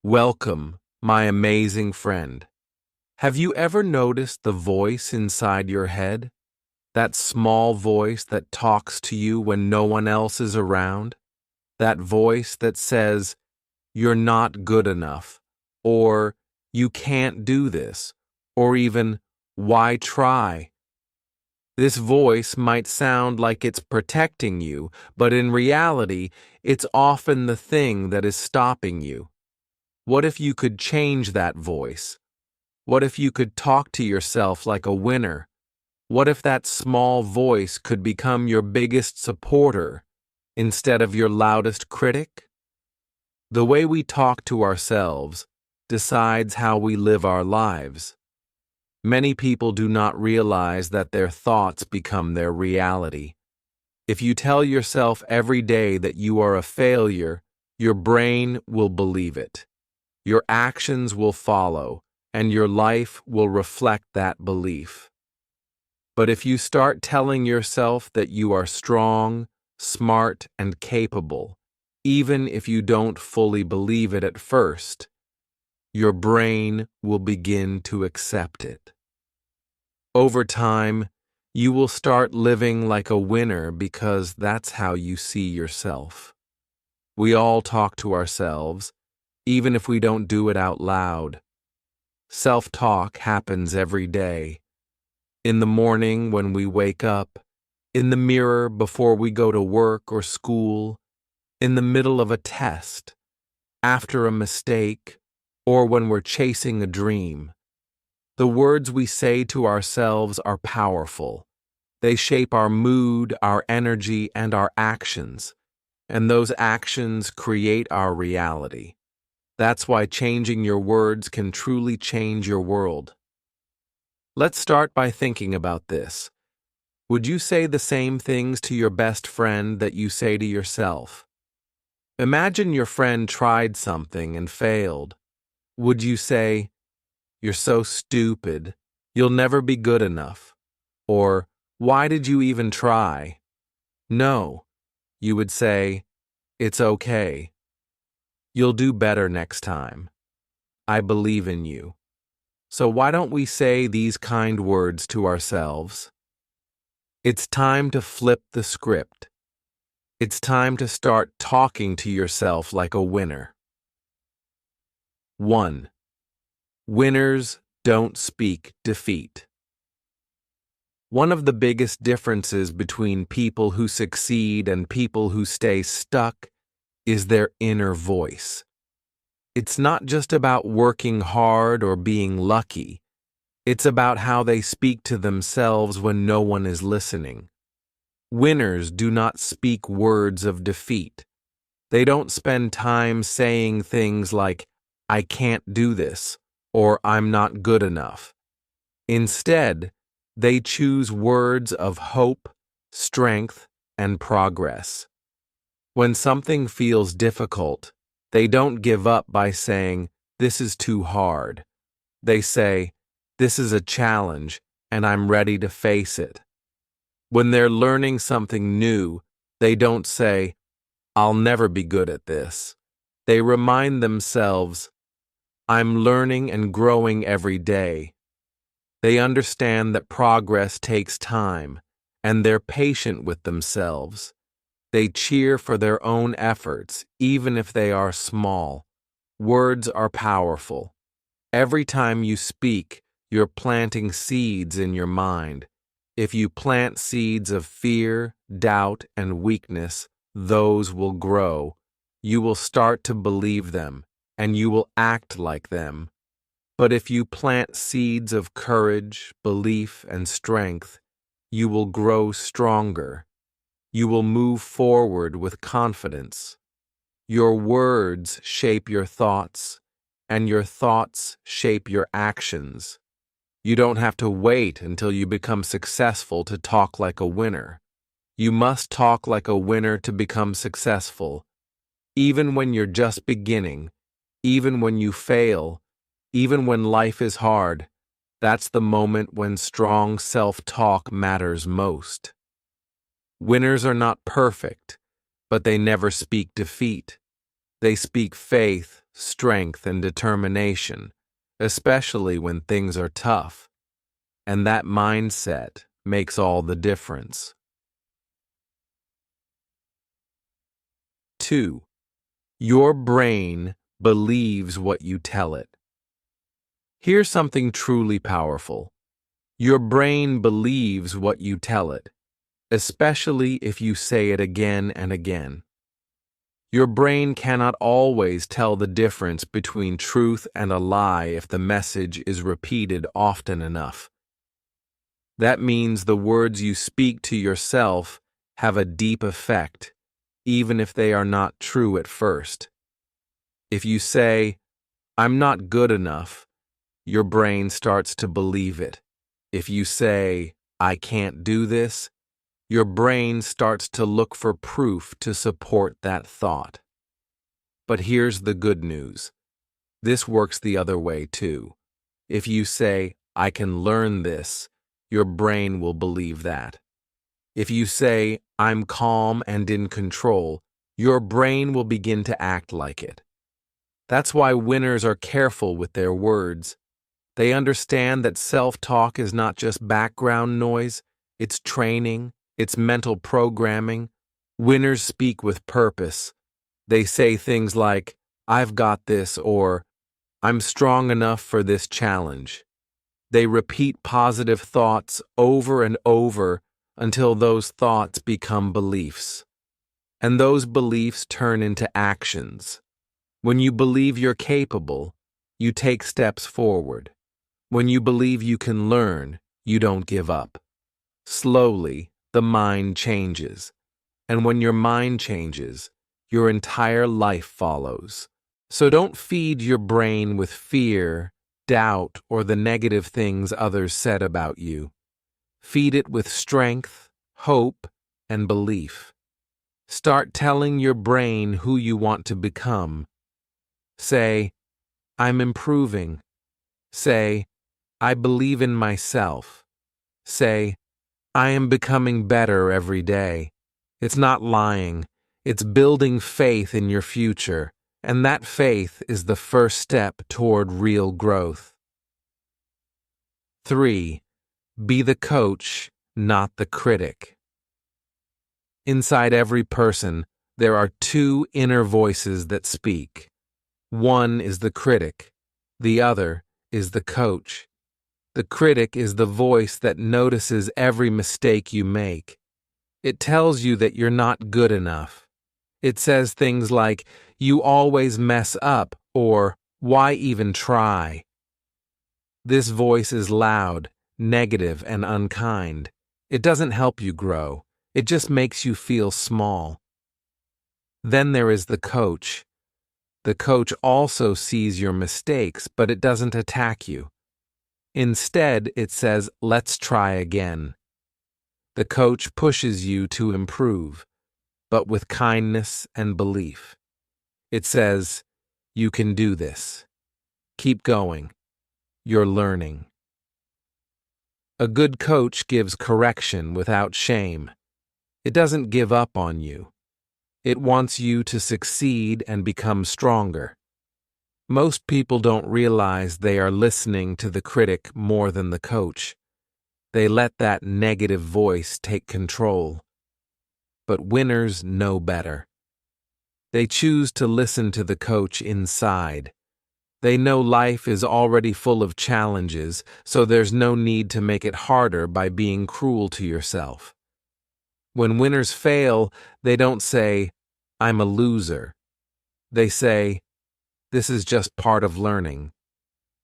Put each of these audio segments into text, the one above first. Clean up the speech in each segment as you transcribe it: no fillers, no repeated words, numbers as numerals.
Welcome, my amazing friend. Have you ever noticed the voice inside your head? That small voice that talks to you when no one else is around? That voice that says, "You're not good enough," or "You can't do this," or even, "Why try?" This voice might sound like it's protecting you, but in reality, it's often the thing that is stopping you. What if you could change that voice? What if you could talk to yourself like a winner? What if that small voice could become your biggest supporter instead of your loudest critic? The way we talk to ourselves decides how we live our lives. Many people do not realize that their thoughts become their reality. If you tell yourself every day that you are a failure, your brain will believe it. Your actions will follow, and your life will reflect that belief. But if you start telling yourself that you are strong, smart, and capable, even if you don't fully believe it at first, your brain will begin to accept it. Over time, you will start living like a winner because that's how you see yourself. We all talk to ourselves, even if we don't do it out loud. Self-talk happens every day. In the morning when we wake up, in the mirror before we go to work or school, in the middle of a test, after a mistake, or when we're chasing a dream. The words we say to ourselves are powerful. They shape our mood, our energy, and our actions, and those actions create our reality. That's why changing your words can truly change your world. Let's start by thinking about this. Would you say the same things to your best friend that you say to yourself? Imagine your friend tried something and failed. Would you say, "You're so stupid, you'll never be good enough," or "Why did you even try?" No, you would say, "It's okay. You'll do better next time. I believe in you." So why don't we say these kind words to ourselves? It's time to flip the script. It's time to start talking to yourself like a winner. 1. Winners don't speak defeat. One of the biggest differences between people who succeed and people who stay stuck is their inner voice. It's not just about working hard or being lucky. It's about how they speak to themselves when no one is listening. Winners do not speak words of defeat. They don't spend time saying things like, "I can't do this," or "I'm not good enough." Instead, they choose words of hope, strength, and progress. When something feels difficult, they don't give up by saying, "This is too hard." They say, "This is a challenge, and I'm ready to face it." When they're learning something new, they don't say, "I'll never be good at this." They remind themselves, "I'm learning and growing every day." They understand that progress takes time, and they're patient with themselves. They cheer for their own efforts, even if they are small. Words are powerful. Every time you speak, you're planting seeds in your mind. If you plant seeds of fear, doubt, and weakness, those will grow. You will start to believe them, and you will act like them. But if you plant seeds of courage, belief, and strength, you will grow stronger. You will move forward with confidence. Your words shape your thoughts, and your thoughts shape your actions. You don't have to wait until you become successful to talk like a winner. You must talk like a winner to become successful. Even when you're just beginning, even when you fail, even when life is hard, that's the moment when strong self-talk matters most. Winners are not perfect, but they never speak defeat. They speak faith, strength, and determination, especially when things are tough. And that mindset makes all the difference. 2. Your brain believes what you tell it. Here's something truly powerful. Your brain believes what you tell it, especially if you say it again and again. Your brain cannot always tell the difference between truth and a lie if the message is repeated often enough. That means the words you speak to yourself have a deep effect, even if they are not true at first. If you say, "I'm not good enough," your brain starts to believe it. If you say, "I can't do this," your brain starts to look for proof to support that thought. But here's the good news. This works the other way too. If you say, "I can learn this," your brain will believe that. If you say, "I'm calm and in control," your brain will begin to act like it. That's why winners are careful with their words. They understand that self-talk is not just background noise, it's training, it's mental programming. Winners speak with purpose. They say things like, "I've got this," or "I'm strong enough for this challenge." They repeat positive thoughts over and over until those thoughts become beliefs. And those beliefs turn into actions. When you believe you're capable, you take steps forward. When you believe you can learn, you don't give up. Slowly, the mind changes. And when your mind changes, your entire life follows. So don't feed your brain with fear, doubt, or the negative things others said about you. Feed it with strength, hope, and belief. Start telling your brain who you want to become. Say, "I'm improving." Say, "I believe in myself." Say, "I am becoming better every day." It's not lying. It's building faith in your future, and that faith is the first step toward real growth. 3. Be the coach, not the critic. Inside every person, there are two inner voices that speak. One is the critic. The other is the coach. The critic is the voice that notices every mistake you make. It tells you that you're not good enough. It says things like, "You always mess up," or "Why even try?" This voice is loud, negative, and unkind. It doesn't help you grow. It just makes you feel small. Then there is the coach. The coach also sees your mistakes, but it doesn't attack you. Instead, it says, "Let's try again." The coach pushes you to improve, but with kindness and belief. It says, "You can do this. Keep going. You're learning." A good coach gives correction without shame. It doesn't give up on you. It wants you to succeed and become stronger. Most people don't realize they are listening to the critic more than the coach. They let that negative voice take control. But winners know better. They choose to listen to the coach inside. They know life is already full of challenges, so there's no need to make it harder by being cruel to yourself. When winners fail, they don't say, "I'm a loser." They say, "This is just part of learning."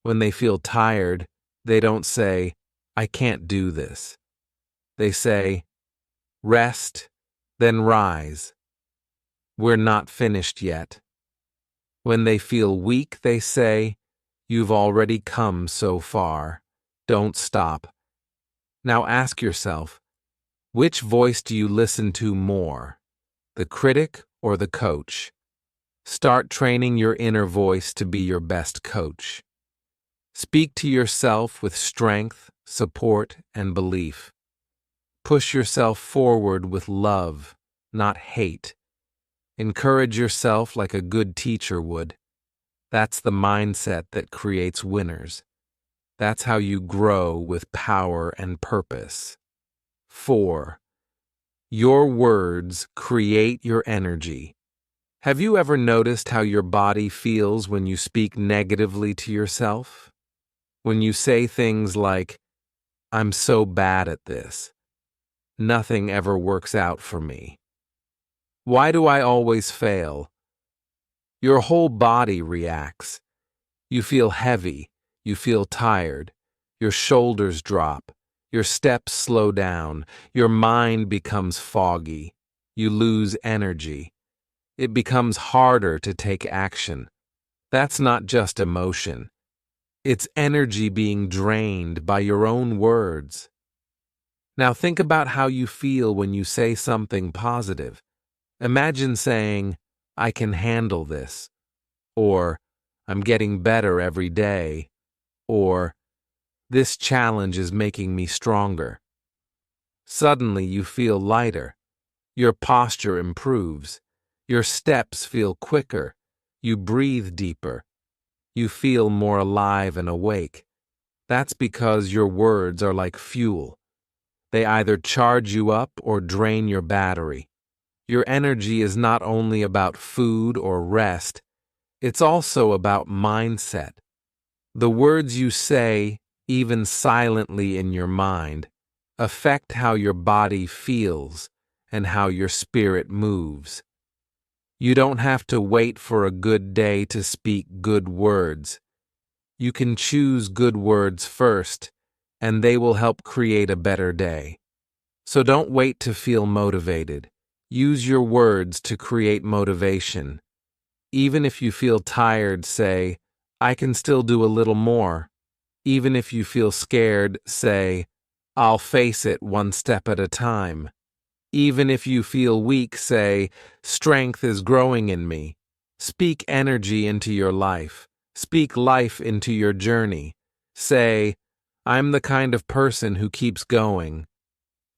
When they feel tired, they don't say, "I can't do this." They say, "Rest, then rise. We're not finished yet." When they feel weak, they say, "You've already come so far. Don't stop." Now ask yourself, which voice do you listen to more, the critic or the coach? Start training your inner voice to be your best coach. Speak to yourself with strength, support, and belief. Push yourself forward with love, not hate. Encourage yourself like a good teacher would. That's the mindset that creates winners. That's how you grow with power and purpose. 4. Your words create your energy. Have you ever noticed how your body feels when you speak negatively to yourself? When you say things like, "I'm so bad at this. Nothing ever works out for me. Why do I always fail?" Your whole body reacts. You feel heavy, you feel tired, your shoulders drop, your steps slow down, your mind becomes foggy, you lose energy. It becomes harder to take action. That's not just emotion. It's energy being drained by your own words. Now think about how you feel when you say something positive. Imagine saying, "I can handle this," or "I'm getting better every day," or "This challenge is making me stronger." Suddenly you feel lighter. Your posture improves. Your steps feel quicker. You breathe deeper. You feel more alive and awake. That's because your words are like fuel. They either charge you up or drain your battery. Your energy is not only about food or rest, it's also about mindset. The words you say, even silently in your mind, affect how your body feels and how your spirit moves. You don't have to wait for a good day to speak good words. You can choose good words first, and they will help create a better day. So don't wait to feel motivated. Use your words to create motivation. Even if you feel tired, say, "I can still do a little more." Even if you feel scared, say, "I'll face it one step at a time." Even if you feel weak, say, "Strength is growing in me." Speak energy into your life. Speak life into your journey. Say, "I'm the kind of person who keeps going."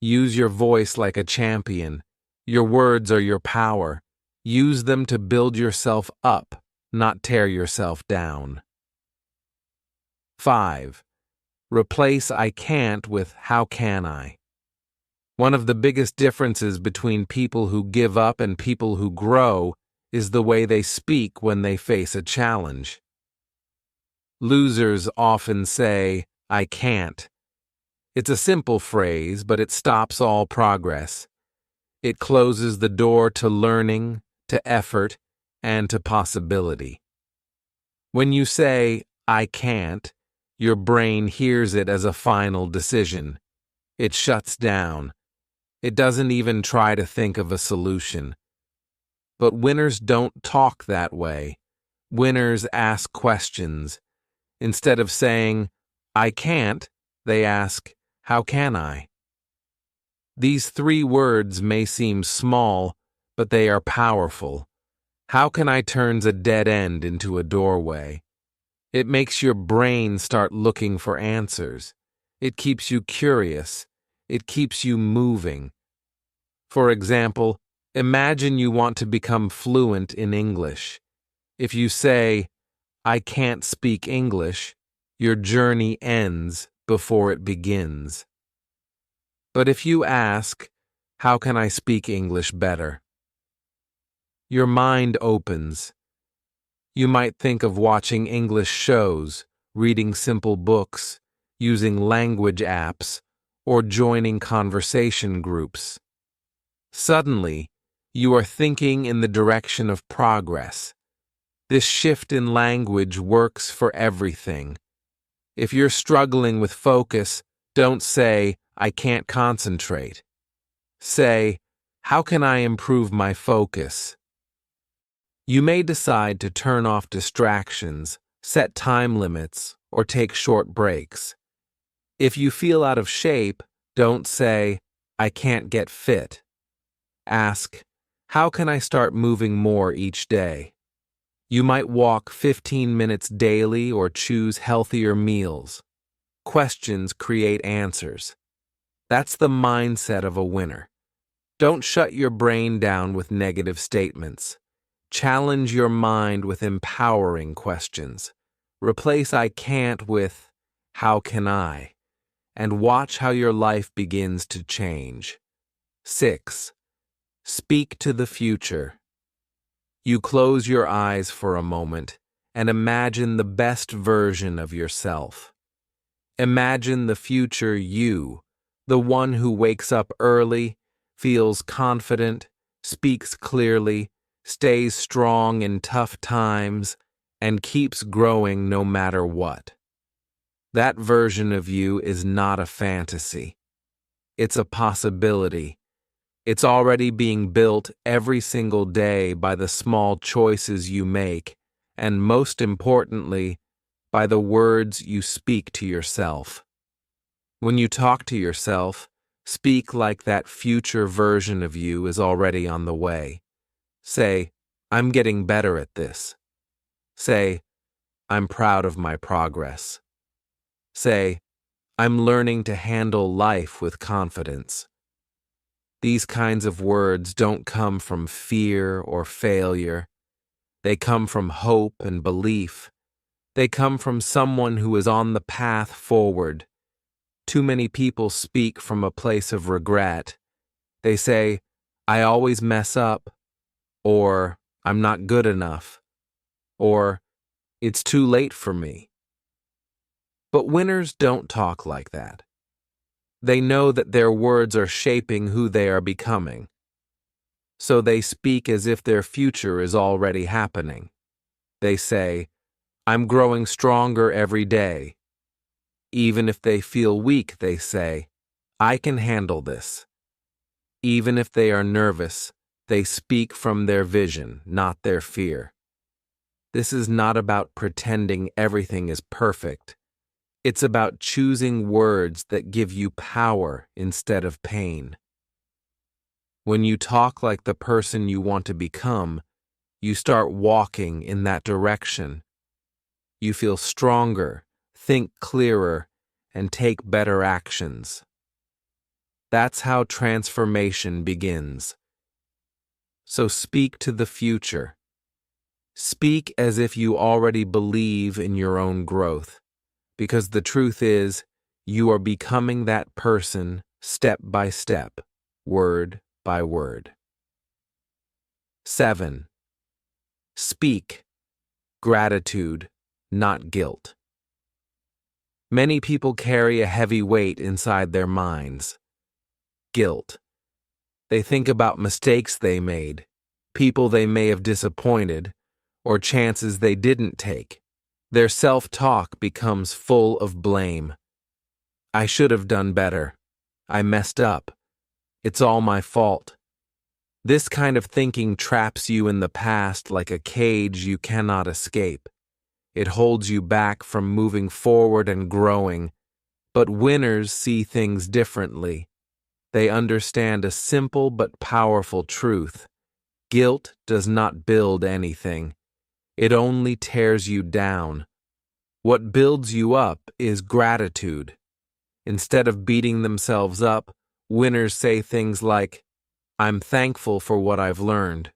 Use your voice like a champion. Your words are your power. Use them to build yourself up, not tear yourself down. 5. Replace "I can't" with "how can I?" One of the biggest differences between people who give up and people who grow is the way they speak when they face a challenge. Losers often say, "I can't." It's a simple phrase, but it stops all progress. It closes the door to learning, to effort, and to possibility. When you say, "I can't," your brain hears it as a final decision. It shuts down. It doesn't even try to think of a solution. But winners don't talk that way. Winners ask questions. Instead of saying, "I can't," they ask, "How can I?" These 3 words may seem small, but they are powerful. "How can I" turns a dead end into a doorway. It makes your brain start looking for answers. It keeps you curious. It keeps you moving. For example, imagine you want to become fluent in English. If you say, "I can't speak English," your journey ends before it begins. But if you ask, "How can I speak English better?" your mind opens. You might think of watching English shows, reading simple books, using language apps, or joining conversation groups. Suddenly, you are thinking in the direction of progress. This shift in language works for everything. If you're struggling with focus, don't say, "I can't concentrate." Say, "How can I improve my focus?" You may decide to turn off distractions, set time limits, or take short breaks. If you feel out of shape, don't say, "I can't get fit." Ask, "How can I start moving more each day?" You might walk 15 minutes daily or choose healthier meals. Questions create answers. That's the mindset of a winner. Don't shut your brain down with negative statements. Challenge your mind with empowering questions. Replace "I can't" with "How can I?" and watch how your life begins to change. 6. Speak to the future. You close your eyes for a moment and imagine the best version of yourself. Imagine the future you, the one who wakes up early, feels confident, speaks clearly, stays strong in tough times, and keeps growing no matter what. That version of you is not a fantasy. It's a possibility. It's already being built every single day by the small choices you make, and most importantly, by the words you speak to yourself. When you talk to yourself, speak like that future version of you is already on the way. Say, "I'm getting better at this." Say, "I'm proud of my progress." Say, "I'm learning to handle life with confidence." These kinds of words don't come from fear or failure. They come from hope and belief. They come from someone who is on the path forward. Too many people speak from a place of regret. They say, "I always mess up," or "I'm not good enough," or "It's too late for me." But winners don't talk like that. They know that their words are shaping who they are becoming. So they speak as if their future is already happening. They say, "I'm growing stronger every day." Even if they feel weak, they say, "I can handle this." Even if they are nervous, they speak from their vision, not their fear. This is not about pretending everything is perfect. It's about choosing words that give you power instead of pain. When you talk like the person you want to become, you start walking in that direction. You feel stronger, think clearer, and take better actions. That's how transformation begins. So speak to the future. Speak as if you already believe in your own growth, because the truth is, you are becoming that person step by step, word by word. 7. Speak. Gratitude, not guilt. Many people carry a heavy weight inside their minds. Guilt. They think about mistakes they made, people they may have disappointed, or chances they didn't take. Their self-talk becomes full of blame. "I should have done better. I messed up. It's all my fault." This kind of thinking traps you in the past like a cage you cannot escape. It holds you back from moving forward and growing. But winners see things differently. They understand a simple but powerful truth. Guilt does not build anything. It only tears you down. What builds you up is gratitude. Instead of beating themselves up, winners say things like, "I'm thankful for what I've learned."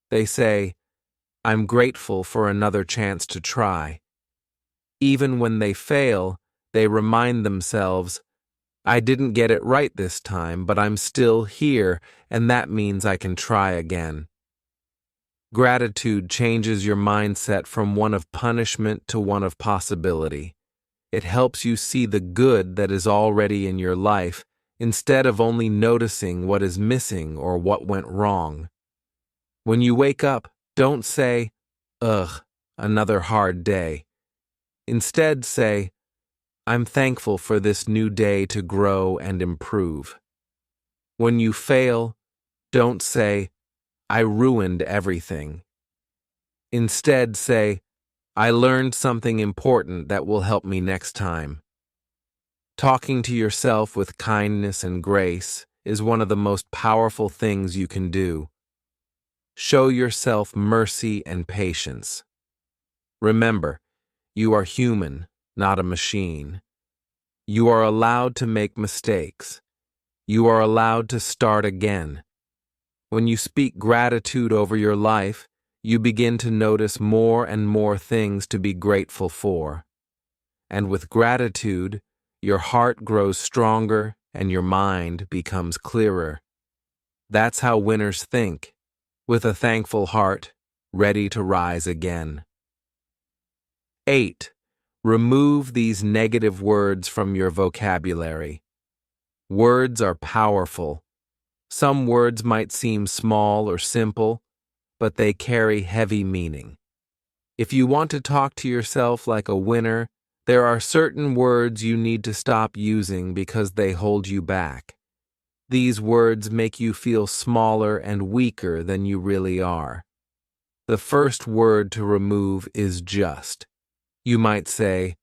They say, "I'm grateful for another chance to try." Even when they fail, they remind themselves, "I didn't get it right this time, but I'm still here, and that means I can try again." Gratitude changes your mindset from one of punishment to one of possibility. It helps you see the good that is already in your life instead of only noticing what is missing or what went wrong. When you wake up, don't say, "Ugh, another hard day." Instead say, "I'm thankful for this new day to grow and improve." When you fail, don't say, "I ruined everything." Instead say, "I learned something important that will help me next time." Talking to yourself with kindness and grace is one of the most powerful things you can do. Show yourself mercy and patience. Remember, you are human, not a machine. You are allowed to make mistakes. You are allowed to start again. When you speak gratitude over your life, you begin to notice more and more things to be grateful for. And with gratitude, your heart grows stronger and your mind becomes clearer. That's how winners think, with a thankful heart, ready to rise again. 8. Remove these negative words from your vocabulary. Words are powerful. Some words might seem small or simple, but they carry heavy meaning. If you want to talk to yourself like a winner, there are certain words you need to stop using because they hold you back. These words make you feel smaller and weaker than you really are. The first word to remove is just. You might say,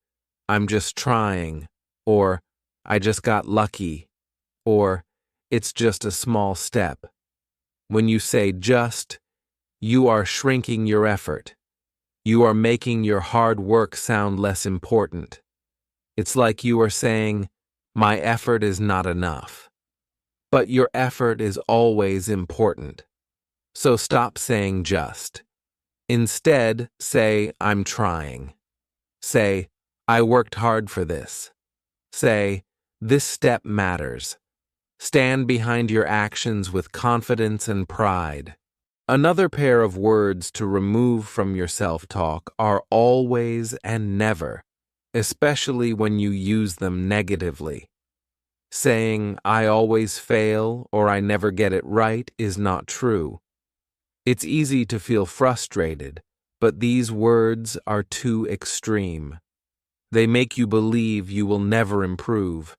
I'm just trying, or I just got lucky, or it's just a small step. When you say just, you are shrinking your effort. You are making your hard work sound less important. It's like you are saying, my effort is not enough. But your effort is always important. So stop saying just. Instead, say, I'm trying. Say, I worked hard for this. Say, this step matters. Stand behind your actions with confidence and pride. Another pair of words to remove from your self-talk are always and never, especially when you use them negatively. Saying, I always fail or I never get it right is not true. It's easy to feel frustrated, but these words are too extreme. They make you believe you will never improve.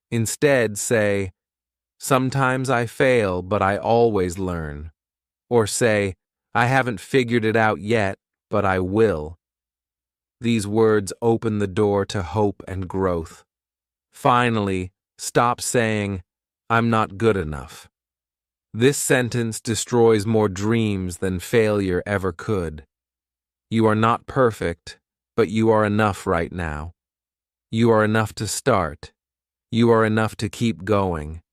Instead, say, sometimes I fail, but I always learn. Or say, I haven't figured it out yet, but I will. These words open the door to hope and growth. Finally, stop saying, I'm not good enough. This sentence destroys more dreams than failure ever could. You are not perfect, but you are enough right now. You are enough to start. You are enough to keep going.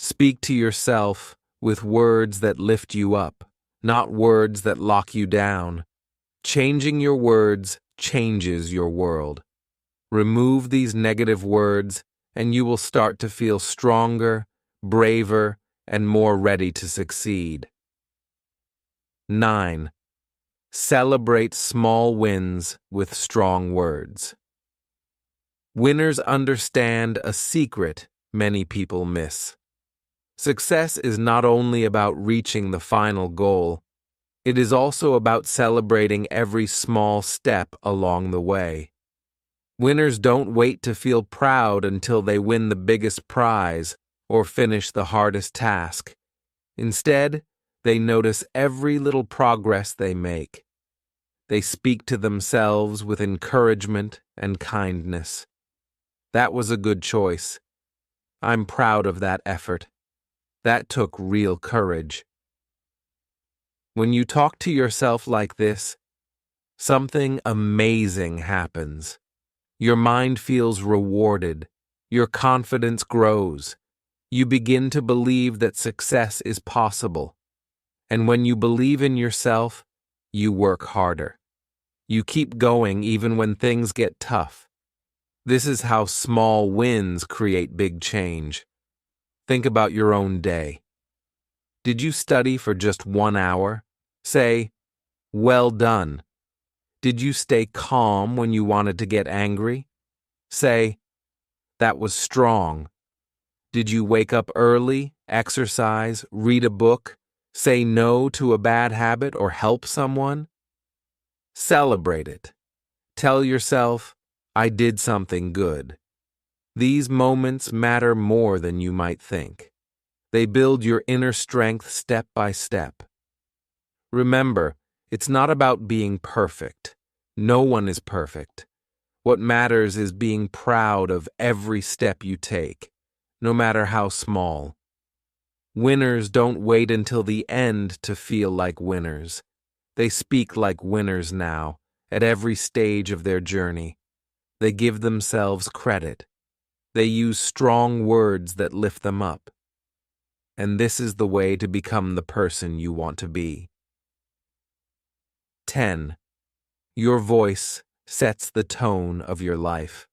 Speak to yourself with words that lift you up, not words that lock you down. Changing your words changes your world. Remove these negative words, and you will start to feel stronger, braver, and more ready to succeed. 9. Celebrate small wins with strong words. Winners understand a secret many people miss. Success is not only about reaching the final goal, it is also about celebrating every small step along the way. Winners don't wait to feel proud until they win the biggest prize or finish the hardest task. Instead, they notice every little progress they make. They speak to themselves with encouragement and kindness. That was a good choice. I'm proud of that effort. That took real courage. When you talk to yourself like this, something amazing happens. Your mind feels rewarded. Your confidence grows. You begin to believe that success is possible. And when you believe in yourself, you work harder. You keep going even when things get tough. This is how small wins create big change. Think about your own day. Did you study for just 1 hour? Say, well done. Did you stay calm when you wanted to get angry? Say, that was strong. Did you wake up early, exercise, read a book, say no to a bad habit, or help someone? Celebrate it. Tell yourself, I did something good. These moments matter more than you might think. They build your inner strength step by step. Remember, it's not about being perfect. No one is perfect. What matters is being proud of every step you take, no matter how small. Winners don't wait until the end to feel like winners. They speak like winners now, at every stage of their journey. They give themselves credit. They use strong words that lift them up. and this is the way to become the person you want to be. 10. Your voice sets the tone of your life.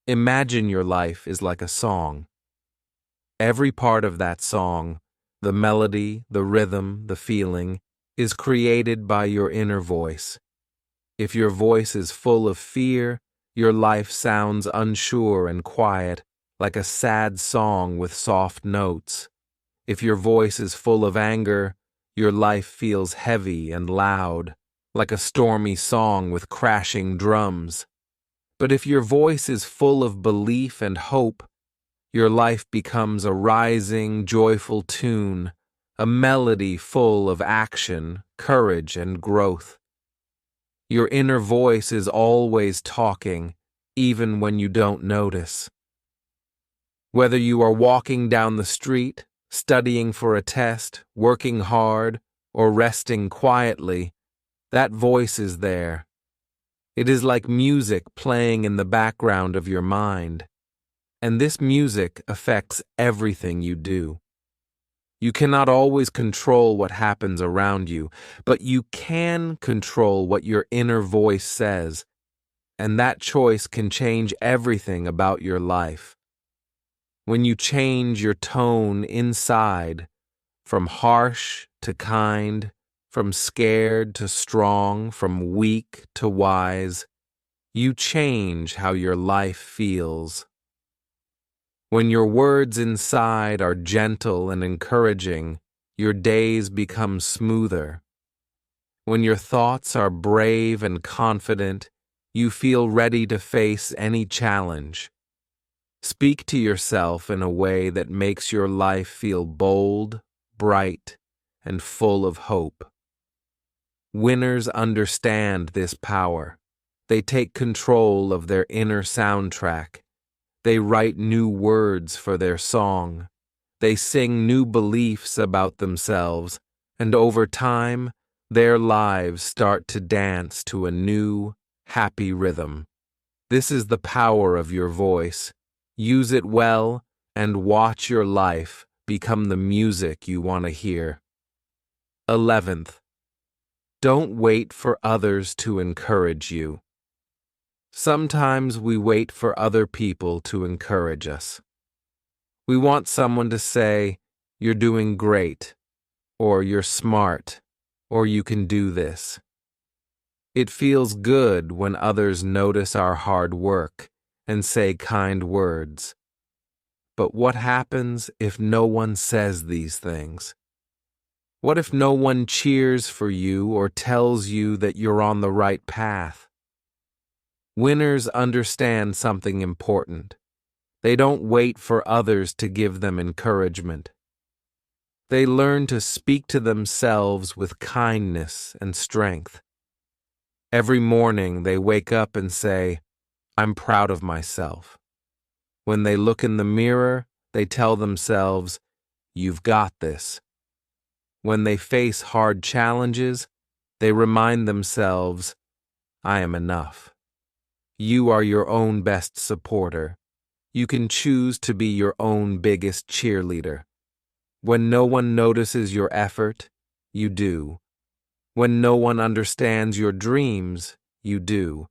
Imagine your life is like a song. Every part of that song, the melody, the rhythm, the feeling, is created by your inner voice. If your voice is full of fear, your life sounds unsure and quiet, like a sad song with soft notes. If your voice is full of anger, your life feels heavy and loud, like a stormy song with crashing drums. But if your voice is full of belief and hope, your life becomes a rising, joyful tune, a melody full of action, courage, and growth. Your inner voice is always talking, even when you don't notice. Whether you are walking down the street, studying for a test, working hard, or resting quietly, that voice is there. It is like music playing in the background of your mind, and this music affects everything you do. You cannot always control what happens around you, but you can control what your inner voice says, and that choice can change everything about your life. When you change your tone inside, from harsh to kind, from scared to strong, from weak to wise, you change how your life feels. When your words inside are gentle and encouraging, your days become smoother. When your thoughts are brave and confident, you feel ready to face any challenge. Speak to yourself in a way that makes your life feel bold, bright, and full of hope. Winners understand this power. They take control of their inner soundtrack. They write new words for their song. They sing new beliefs about themselves, and over time, their lives start to dance to a new, happy rhythm. This is the power of your voice. Use it well and watch your life become the music you want to hear. 11th, don't wait for others to encourage you. Sometimes we wait for other people to encourage us. We want someone to say, "You're doing great," or "You're smart," or "You can do this." It feels good when others notice our hard work and say kind words. But what happens if no one says these things? What if no one cheers for you or tells you that you're on the right path? Winners understand something important. They don't wait for others to give them encouragement. They learn to speak to themselves with kindness and strength. Every morning they wake up and say, "I'm proud of myself." When they look in the mirror, they tell themselves, "You've got this." When they face hard challenges, they remind themselves, "I am enough." You are your own best supporter. You can choose to be your own biggest cheerleader. When no one notices your effort, you do. When no one understands your dreams, you do.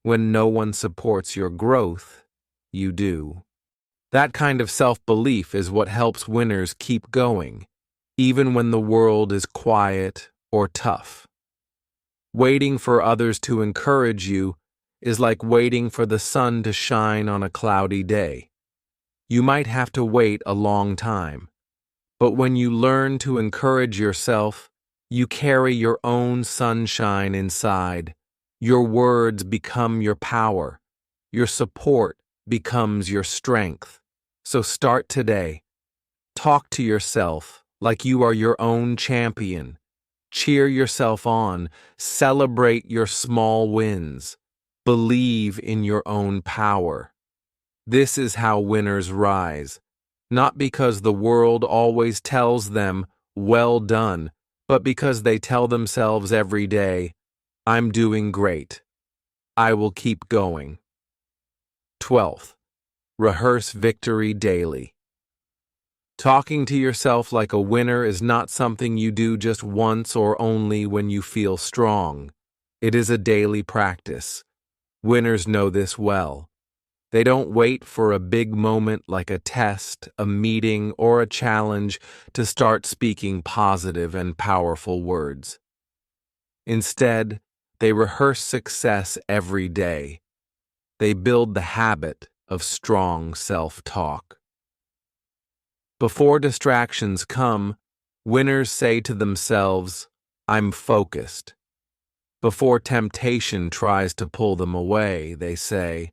When no one supports your growth, you do. That kind of self-belief is what helps winners keep going, even when the world is quiet or tough. Waiting for others to encourage you is like waiting for the sun to shine on a cloudy day. You might have to wait a long time, but when you learn to encourage yourself, you carry your own sunshine inside. Your words become your power. Your support becomes your strength. So start today. Talk to yourself like you are your own champion. Cheer yourself on. Celebrate your small wins. Believe in your own power. This is how winners rise, not because the world always tells them, "Well done," but because they tell themselves every day, "I'm doing great. I will keep going." 12th, rehearse victory daily. Talking to yourself like a winner is not something you do just once or only when you feel strong. It is a daily practice. Winners know this well. They don't wait for a big moment like a test, a meeting, or a challenge to start speaking positive and powerful words. Instead, they rehearse success every day. They build the habit of strong self-talk. Before distractions come, winners say to themselves, "I'm focused." Before temptation tries to pull them away, they say,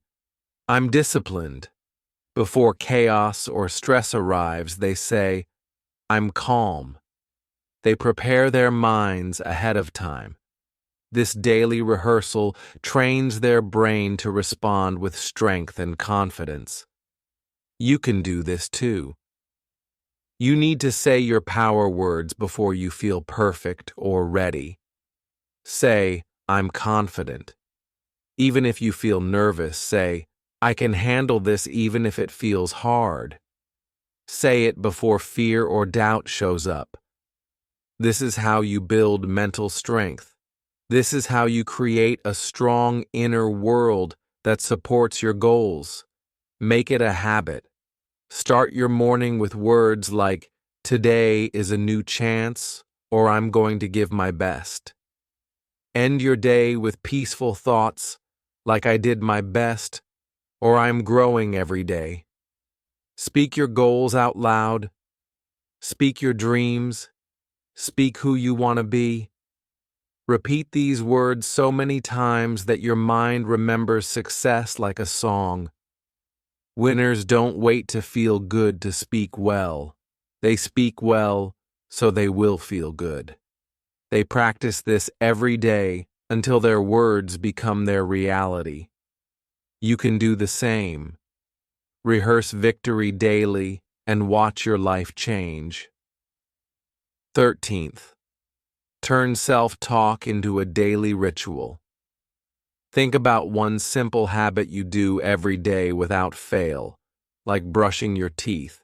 "I'm disciplined." Before chaos or stress arrives, they say, "I'm calm." They prepare their minds ahead of time. This daily rehearsal trains their brain to respond with strength and confidence. You can do this too. You need to say your power words before you feel perfect or ready. Say, "I'm confident." Even if you feel nervous, say, "I can handle this even if it feels hard." Say it before fear or doubt shows up. This is how you build mental strength. This is how you create a strong inner world that supports your goals. Make it a habit. Start your morning with words like, "Today is a new chance," or "I'm going to give my best." End your day with peaceful thoughts like, "I did my best," or "I'm growing every day." Speak your goals out loud. Speak your dreams. Speak who you want to be. Repeat these words so many times that your mind remembers success like a song. Winners don't wait to feel good to speak well. They speak well, so they will feel good. They practice this every day until their words become their reality. You can do the same. Rehearse victory daily and watch your life change. 13th, turn self-talk into a daily ritual. Think about one simple habit you do every day without fail, like brushing your teeth.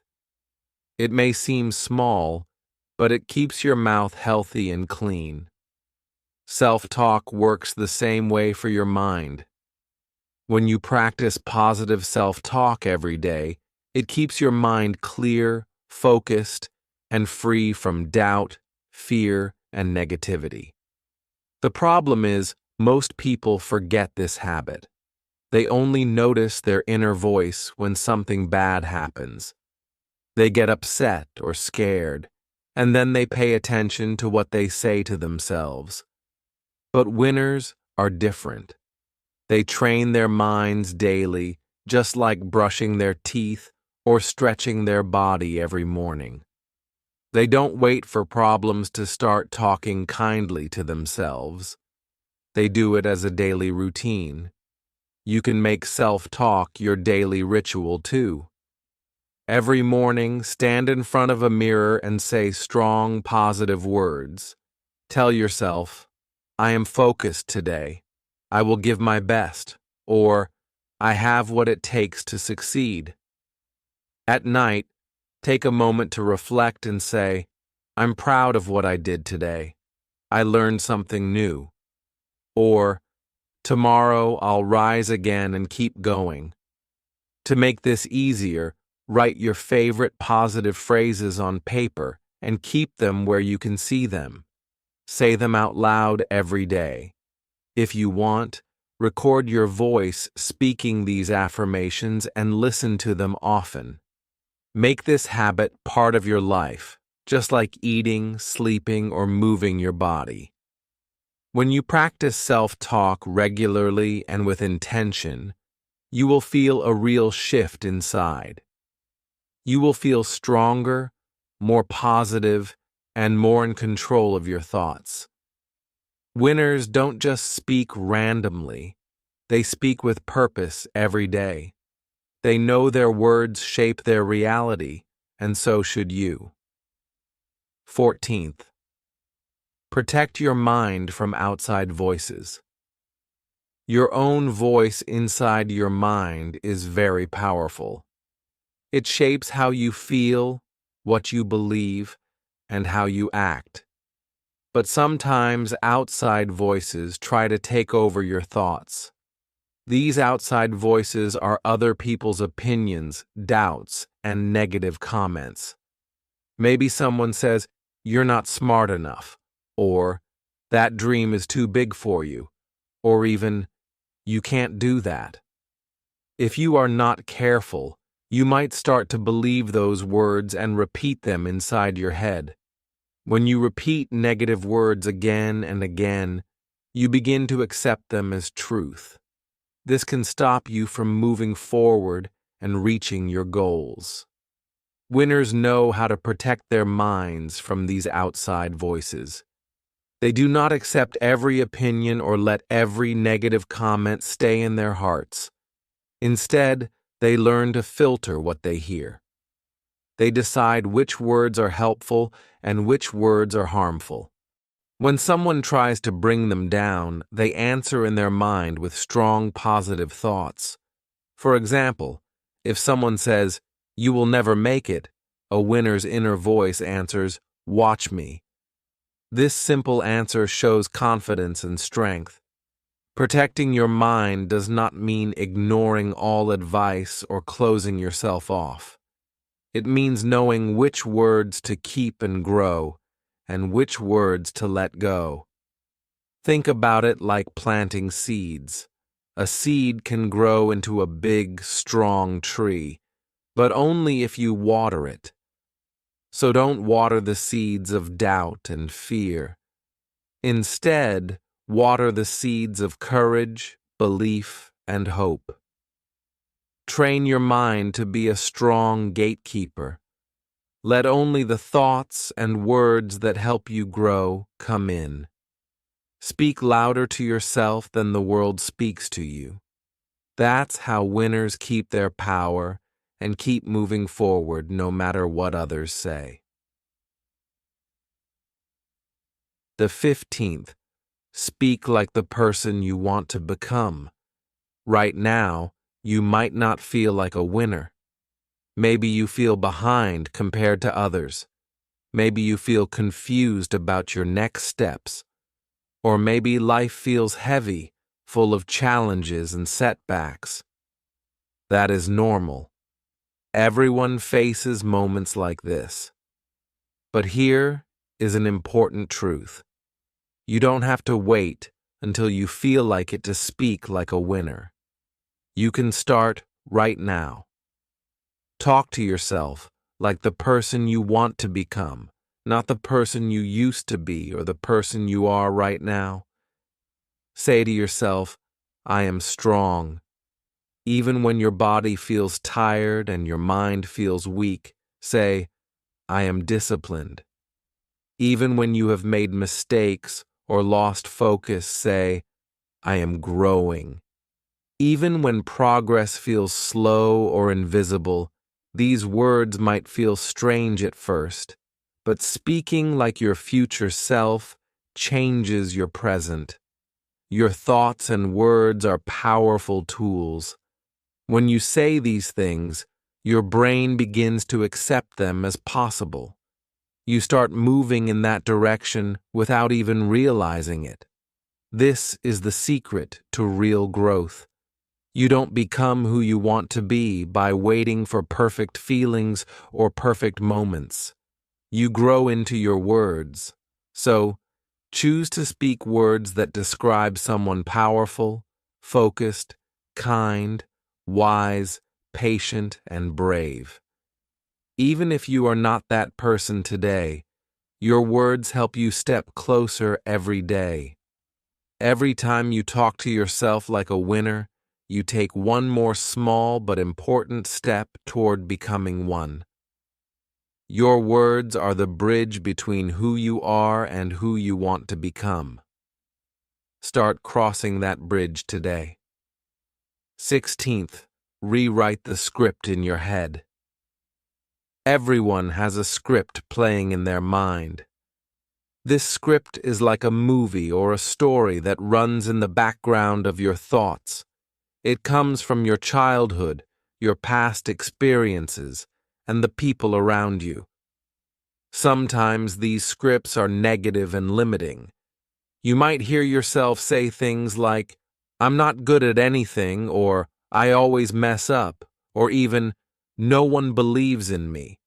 It may seem small, but it keeps your mouth healthy and clean. Self-talk works the same way for your mind. When you practice positive self-talk every day, it keeps your mind clear, focused, and free from doubt, fear, and negativity. The problem is, most people forget this habit. They only notice their inner voice when something bad happens. They get upset or scared, and then they pay attention to what they say to themselves. But winners are different. They train their minds daily, just like brushing their teeth or stretching their body every morning. They don't wait for problems to start talking kindly to themselves. They do it as a daily routine. You can make self-talk your daily ritual too. Every morning, stand in front of a mirror and say strong, positive words. Tell yourself, "I am focused today. I will give my best," or "I have what it takes to succeed." At night, take a moment to reflect and say, "I'm proud of what I did today. I learned something new." Or, "Tomorrow I'll rise again and keep going." To make this easier, write your favorite positive phrases on paper and keep them where you can see them. Say them out loud every day. If you want, record your voice speaking these affirmations and listen to them often. Make this habit part of your life, just like eating, sleeping, or moving your body. When you practice self-talk regularly and with intention, you will feel a real shift inside. You will feel stronger, more positive, and more in control of your thoughts. Winners don't just speak randomly. They speak with purpose every day. They know their words shape their reality, and so should you. 14th, protect your mind from outside voices. Your own voice inside your mind is very powerful. It shapes how you feel, what you believe, and how you act. But sometimes outside voices try to take over your thoughts. These outside voices are other people's opinions, doubts, and negative comments. Maybe someone says, "You're not smart enough," or "That dream is too big for you," or even, "You can't do that." If you are not careful, you might start to believe those words and repeat them inside your head. When you repeat negative words again and again, you begin to accept them as truth. This can stop you from moving forward and reaching your goals. Winners know how to protect their minds from these outside voices. They do not accept every opinion or let every negative comment stay in their hearts. Instead, they learn to filter what they hear. They decide which words are helpful and which words are harmful. When someone tries to bring them down, they answer in their mind with strong positive thoughts. For example, if someone says, "You will never make it," a winner's inner voice answers, "Watch me." This simple answer shows confidence and strength. Protecting your mind does not mean ignoring all advice or closing yourself off. It means knowing which words to keep and grow, and which words to let go. Think about it like planting seeds. A seed can grow into a big, strong tree, but only if you water it. So don't water the seeds of doubt and fear. Instead, water the seeds of courage, belief, and hope. Train your mind to be a strong gatekeeper. Let only the thoughts and words that help you grow come in. Speak louder to yourself than the world speaks to you. That's how winners keep their power and keep moving forward no matter what others say. The 15th, speak like the person you want to become. Right now, you might not feel like a winner. Maybe you feel behind compared to others. Maybe you feel confused about your next steps. Or maybe life feels heavy, full of challenges and setbacks. That is normal. Everyone faces moments like this. But here is an important truth. You don't have to wait until you feel like it to speak like a winner. You can start right now. Talk to yourself like the person you want to become, not the person you used to be or the person you are right now. Say to yourself, "I am strong." Even when your body feels tired and your mind feels weak, say, "I am disciplined." Even when you have made mistakes or lost focus, say, "I am growing." Even when progress feels slow or invisible, these words might feel strange at first, but speaking like your future self changes your present. Your thoughts and words are powerful tools. When you say these things, your brain begins to accept them as possible. You start moving in that direction without even realizing it. This is the secret to real growth. You don't become who you want to be by waiting for perfect feelings or perfect moments. You grow into your words. So, choose to speak words that describe someone powerful, focused, kind, wise, patient, and brave. Even if you are not that person today, your words help you step closer every day. Every time you talk to yourself like a winner, you take one more small but important step toward becoming one. Your words are the bridge between who you are and who you want to become. Start crossing that bridge today. 16th, rewrite the script in your head. Everyone has a script playing in their mind. This script is like a movie or a story that runs in the background of your thoughts. It comes from your childhood, your past experiences, and the people around you. Sometimes these scripts are negative and limiting. You might hear yourself say things like, "I'm not good at anything," or "I always mess up," or even, "No one believes in me."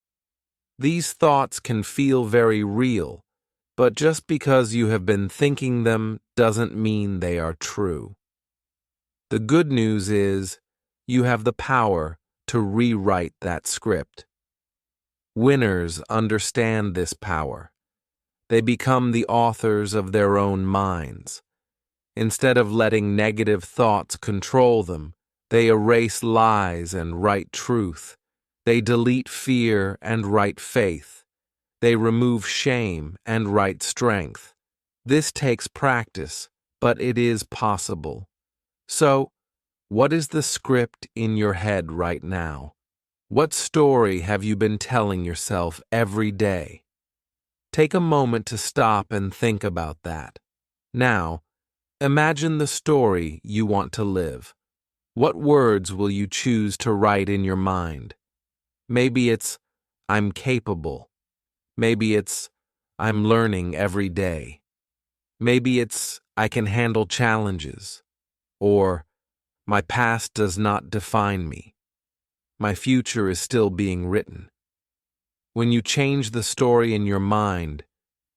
These thoughts can feel very real, but just because you have been thinking them doesn't mean they are true. The good news is you have the power to rewrite that script. Winners understand this power. They become the authors of their own minds. Instead of letting negative thoughts control them, they erase lies and write truth. They delete fear and write faith. They remove shame and write strength. This takes practice, but it is possible. So, what is the script in your head right now? What story have you been telling yourself every day? Take a moment to stop and think about that. Now, imagine the story you want to live. What words will you choose to write in your mind? Maybe it's, "I'm capable." Maybe it's, "I'm learning every day." Maybe it's, "I can handle challenges." Or, "My past does not define me. My future is still being written." When you change the story in your mind,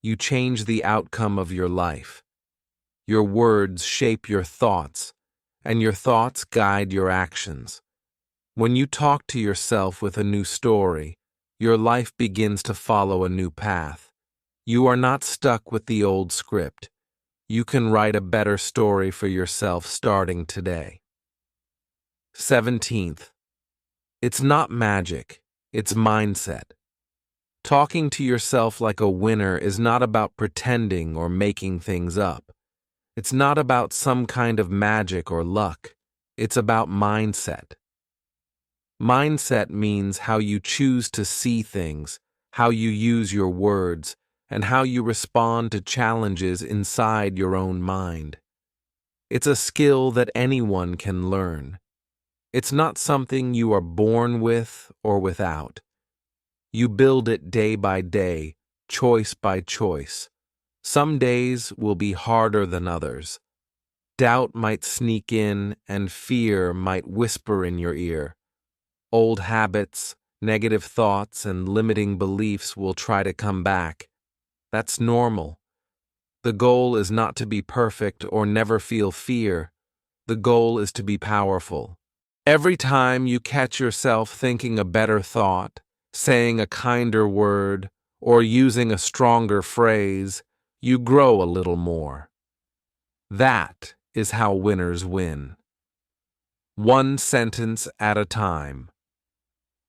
you change the outcome of your life. Your words shape your thoughts, and your thoughts guide your actions. When you talk to yourself with a new story, your life begins to follow a new path. You are not stuck with the old script. You can write a better story for yourself starting today. 17th. It's not magic, it's mindset. Talking to yourself like a winner is not about pretending or making things up. It's not about some kind of magic or luck. It's about mindset. Mindset means how you choose to see things, how you use your words, and how you respond to challenges inside your own mind. It's a skill that anyone can learn. It's not something you are born with or without. You build it day by day, choice by choice. Some days will be harder than others. Doubt might sneak in and fear might whisper in your ear. Old habits, negative thoughts, and limiting beliefs will try to come back. That's normal. The goal is not to be perfect or never feel fear. The goal is to be powerful. Every time you catch yourself thinking a better thought, saying a kinder word, or using a stronger phrase, you grow a little more. That is how winners win. One sentence at a time.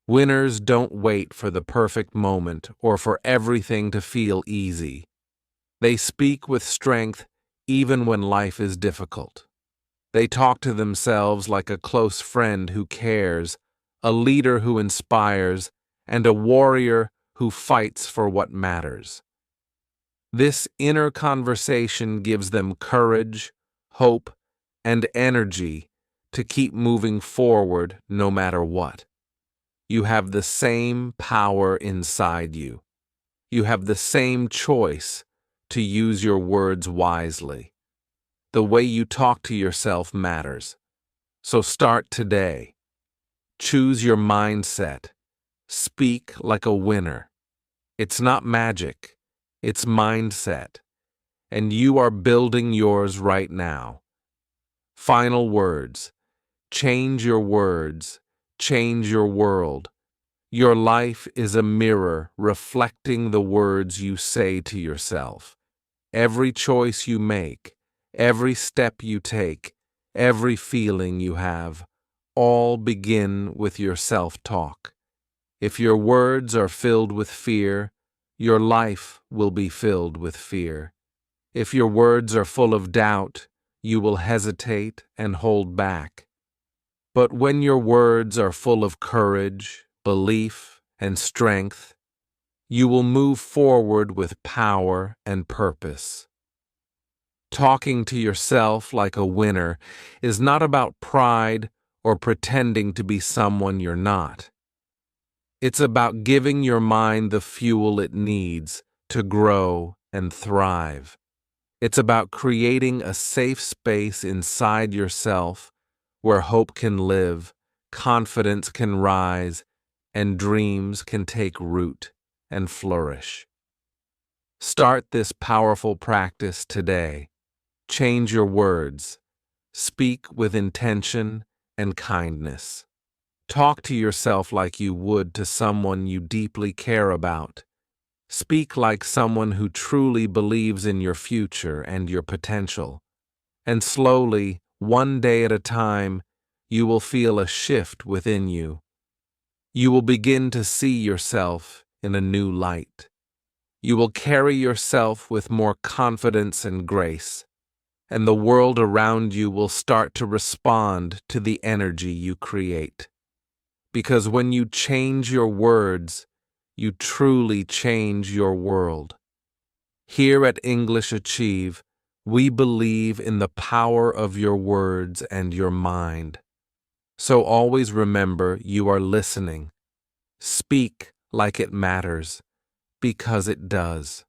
Winners don't wait for the perfect moment or for everything to feel easy. They speak with strength even when life is difficult. They talk to themselves like a close friend who cares, a leader who inspires, and a warrior who fights for what matters. This inner conversation gives them courage, hope, and energy to keep moving forward no matter what. You have the same power inside you. You have the same choice to use your words wisely. The way you talk to yourself matters. So start today. Choose your mindset. Speak like a winner. It's not magic. It's mindset. And you are building yours right now. Final words. Change your words. Change your world. Your life is a mirror reflecting the words you say to yourself. Every choice you make, every step you take, every feeling you have, all begin with your self-talk. If your words are filled with fear, your life will be filled with fear. If your words are full of doubt, you will hesitate and hold back. But when your words are full of courage, belief, and strength, you will move forward with power and purpose. Talking to yourself like a winner is not about pride or pretending to be someone you're not. It's about giving your mind the fuel it needs to grow and thrive. It's about creating a safe space inside yourself where hope can live, confidence can rise, and dreams can take root and flourish. Start this powerful practice today. Change your words. Speak with intention and kindness. Talk to yourself like you would to someone you deeply care about. Speak like someone who truly believes in your future and your potential. And slowly, one day at a time, you will feel a shift within you. You will begin to see yourself in a new light. You will carry yourself with more confidence and grace, and the world around you will start to respond to the energy you create. Because when you change your words, you truly change your world. Here at English Achieve, we believe in the power of your words and your mind. So always remember you are listening. Speak like it matters, because it does.